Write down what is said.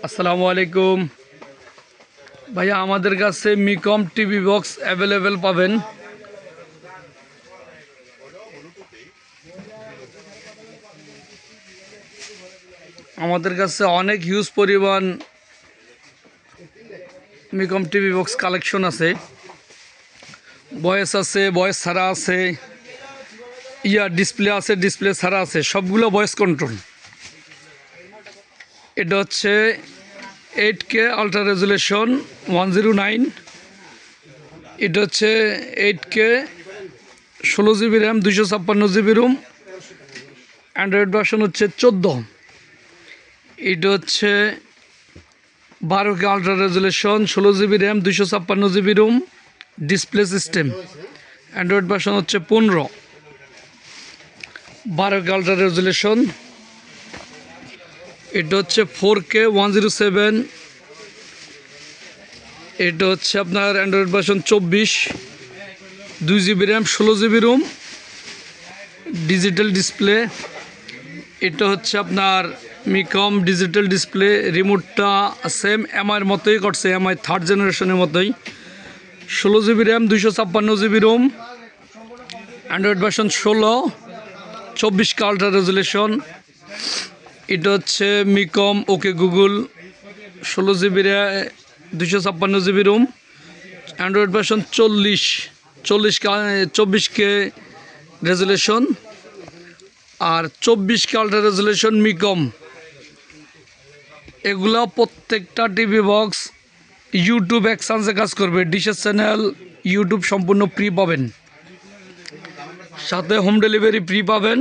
আসসালামু আলাইকুম ভাইয়া, আমাদের কাছে মিকম টিভি বক্স অ্যাভেলেবেল পাবেন। আমাদের কাছে অনেক হিউজ পরিমাণ মিকম টিভি বক্স কালেকশন আছে। ভয়েস আছে, ভয়েস ছাড়া আছে, ডিসপ্লে আছে, ডিসপ্লে ছাড়া আছে, সবগুলো ভয়েস কন্ট্রোল। এটা হচ্ছে 8K আলট্রা রেজুলেশন 109। এটা হচ্ছে 8K 16GB RAM 256GB ROM. Android version হচ্ছে 14। এটা হচ্ছে 12K ultra resolution 16GB RAM 256GB ROM, display system. Android version হচ্ছে 15। 12K ultra resolution. এটা হচ্ছে 4K 107। এটা হচ্ছে আপনার Android version 24, 2GB RAM 16GB ROM, digital display. এটা হচ্ছে আপনার মিকম ডিজিটাল ডিসপ্লে। রিমোটটা সেম এমআইয়ের মতোই করছে, এমআই 3rd জেনারেশনের মতোই। 16GB RAM 256GB ROM, Android version 16, 24K ultra resolution. এটা হচ্ছে Mecool okay Google 16GB RAM 256GB ROM, Android version 24K resolution. আর 24K আলট্রা রেজুলেশন মিকম। এগুলো প্রত্যেকটা টিভি বক্স ইউটিউব অ্যাকশানসে কাজ করবে। ডিশের চ্যানেল ইউটিউব সম্পূর্ণ ফ্রি পাবেন, সাথে হোম ডেলিভারি ফ্রি পাবেন।